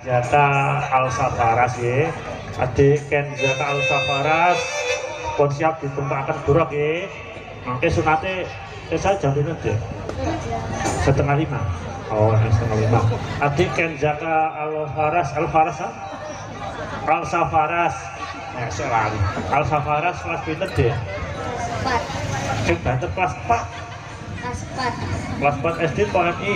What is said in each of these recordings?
Jaka Al-Safaras ya. Adik Ken Jaka Al-Safaras pun siap ditumpakan buruk ya. Mangke sunate saya jam ini deh. 4:30. Oh, 4:30. Adik Ken Jaka Al-Faras Al-Safaras. Ya, selalu. Al-Safaras kelas pinter deh. 4. Cek banget kelas 4. Kelas 4. Kelas 4 SD PMI.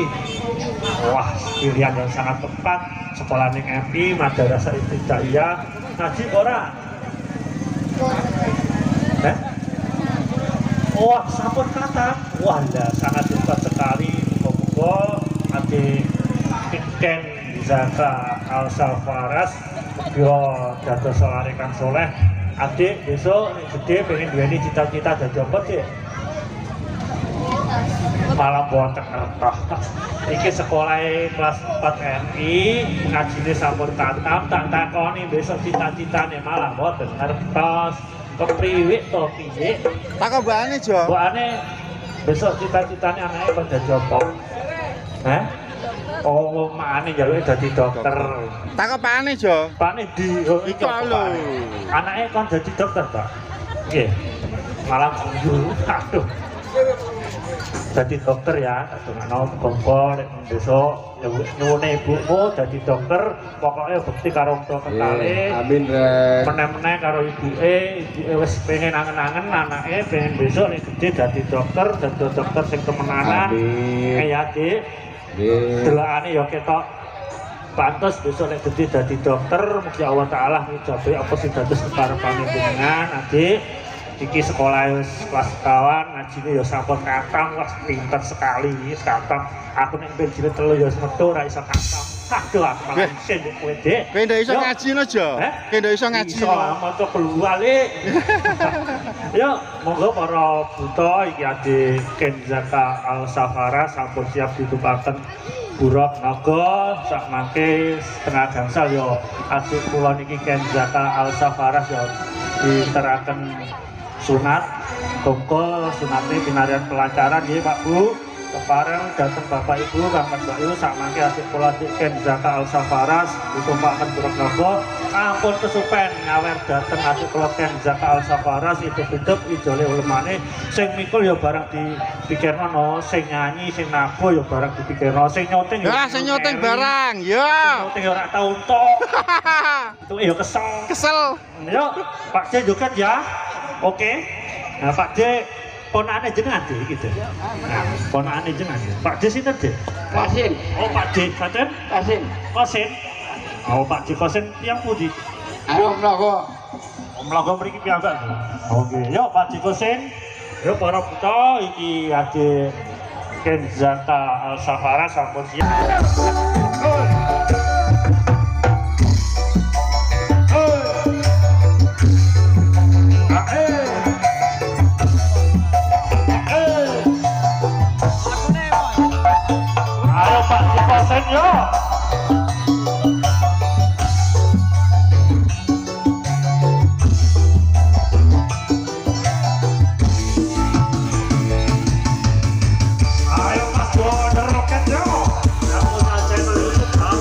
Wah, pilihan yang sangat tepat. Sekolah ning MI, Madrasah Ibtidaiyah. Ngaji ora? Wah, sampun kata. Wah, ya, sangat hebat sekali. Moga-moga adik Ken Zaka Al-Safaras yo dados solare kang soleh. Adik besok nek gede pengen duweni cita-cita dadi apa sih? Malah boten kertas. Iki sekolah kelas 4 MI, ngajine sampun katam, tak takoni besok cita-citane malah boten kertas. Kepriwe to piye? Tak mbakane, Jo. Mbakane besok cita-citane anake kok dadi apa? Hah? Oh, makane jaluke dadi dokter. Tak pakane, Jo. Pakne di Iki lho. Anake kon dadi dokter, Pak. Nggih. Malah guru. Aduh. Jadi dokter ya, dongakno muga besok nyuwune ibumu dadi dokter, pokoknya bukti karo wong tua kentale. Amin, Ren. Meneh-meneh karo ibuke wis pengen angen-angen anake pengen besok nek gede dadi dokter sing temenanan. Amin. Ya, Dik. Amin. Delokane ya ketok pantes besok nek gede dadi dokter, mugi Allah taala ngijabahi apa sing dados kekarepane jenengan, Adik. Iki sekolah kelas kawan ngajine ya sampun katam, wah pinter sekali katam. Aku nek ben jilid 3 ya metu ora iso katam. Aduh aku malah isin nek kowe Dik. Kowe ndak iso ngaji no, Jo. Kowe ndak iso ngaji. Iso maca keluar le. Yo, monggo para buta iki adik Ken Zaka Al-Safaras sampun siap ditumpaken buruk naga sak mangke setengah gangsal yo adik kula niki Ken Zaka Al-Safaras yo diteraken sunat tongko sunate pinarian pelancaran nggih Pak Bu kepareng dateng Bapak Ibu Kakak Mbak Ibu sak mangke adik kula Ken Zaka Al-Safaras ditumpaken buruk naga ampun kesupen ngawer dateng adik kula Ken Zaka Al-Safaras hidup-hidup ijole ulemane sing mikul ya barang dipikirno no sing nyanyi sing nabuh ya barang dipikirno sing nyuting ya sing nyuting barang ya nyuting ya ora tau entuk itu ya kesel yo Pak J juga ya oke nah Pak J ponakane jenengan Dik gitu nah ponakane jenengan Pak J sinten Dik Kasim. oh Pak J sinten Kosin oh Pak J Kosin yang pundi Ayo mlaku. mlaku mriki piyambak oke yo Pak J Kosin yo para buta iki adik Ken Zaka Al-Safaras sampun siap ayo Pak J Kosin yo ayo Mas Boner Roket yo yang punya channel YouTube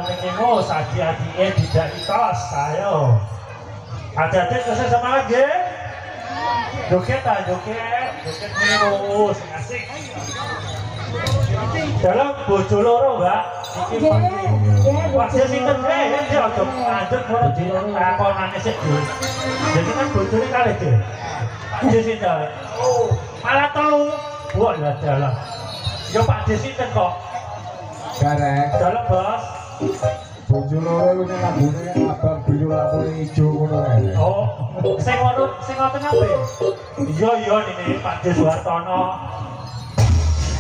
mengingu adik-adiknya tidak itos, ayo. Adik-adik kesel sama lagi. Joget minus, asik. Dalam bojo loro, Mbak. Iki Pak sinten ya ojo lanjut bojo takonane sik dulu. Jadi kan bojone kalih deh. Pak sinten. Oh, malah telu. Wah, ya dalam. Yo Pak sinten kok. Garek. Dalam, Bos. Bojo loro kuwi lambune abang biru lampu ijo ngono ae. Oh, sing ngoten apa? Iya nini Pak Suhartono.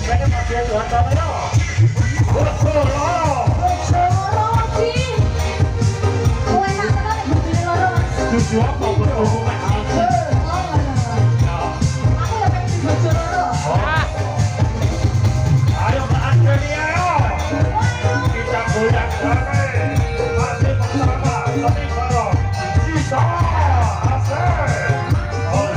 Kene Pak Suhartono yo. Tujuh apa berhubungan ayo Mbak Angelia kita goyang damai masih bersama Seni Barong Sisa Asik oh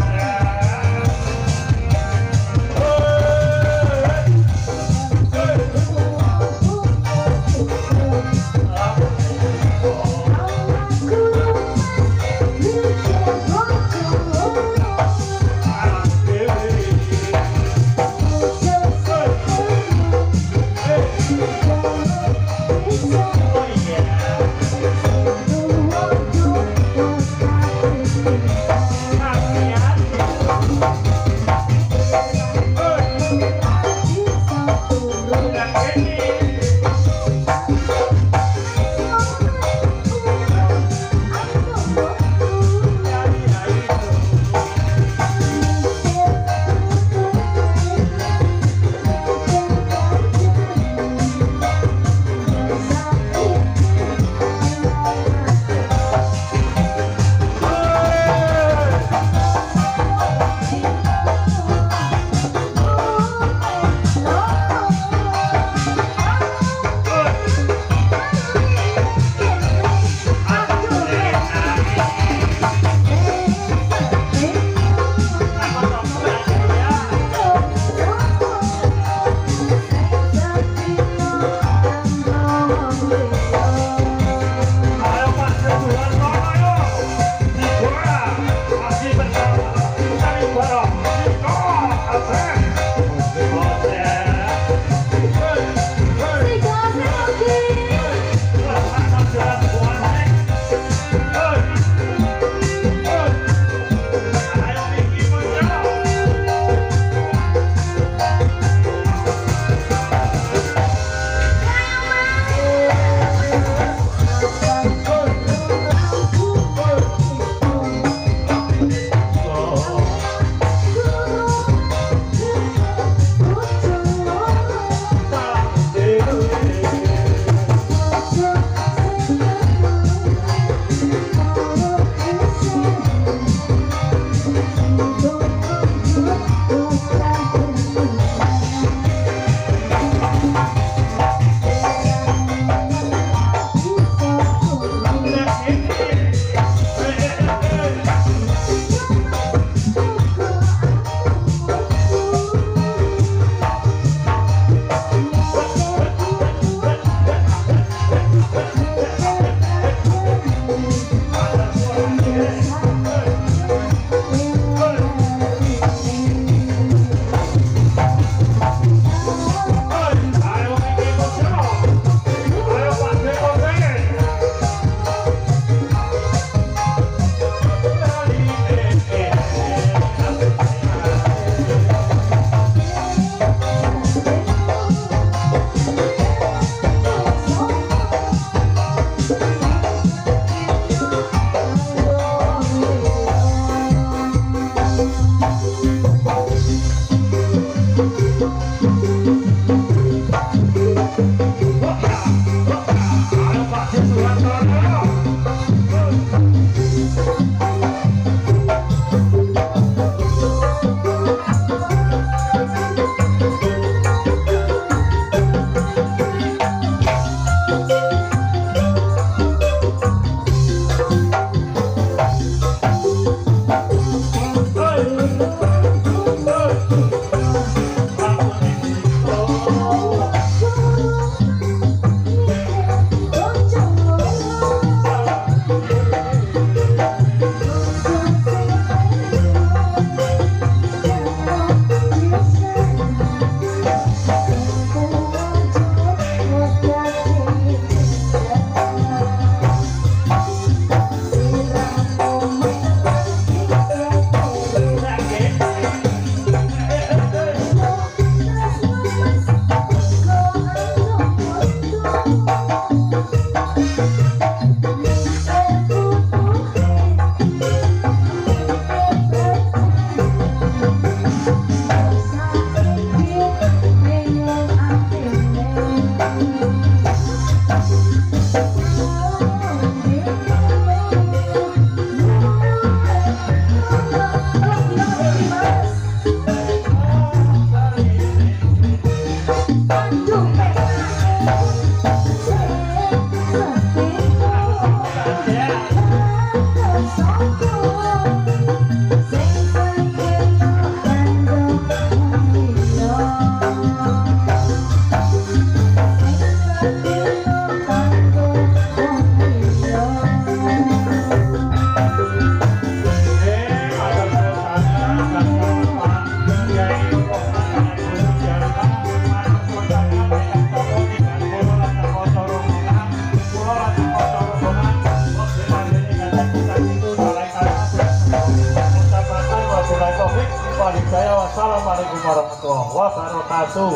wabarakatuh.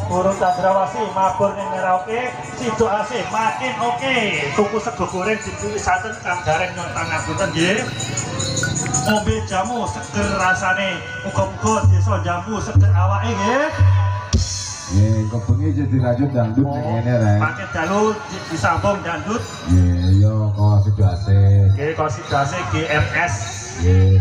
Guru Chandrawasih mabur ning Merauke, sido asih makin oke. Tuku sego goreng dipisaten Kang Gareng nyon pangapunten nggih. Ombe jamu seger rasane, muga-muga desa jambu seger awake nggih. Kebengi jadi lanjut dangdut ning ngene rek. Paket dalu disambung dangdut. Yo kok situasi. Nggih, kok sidase GMS. Nggih.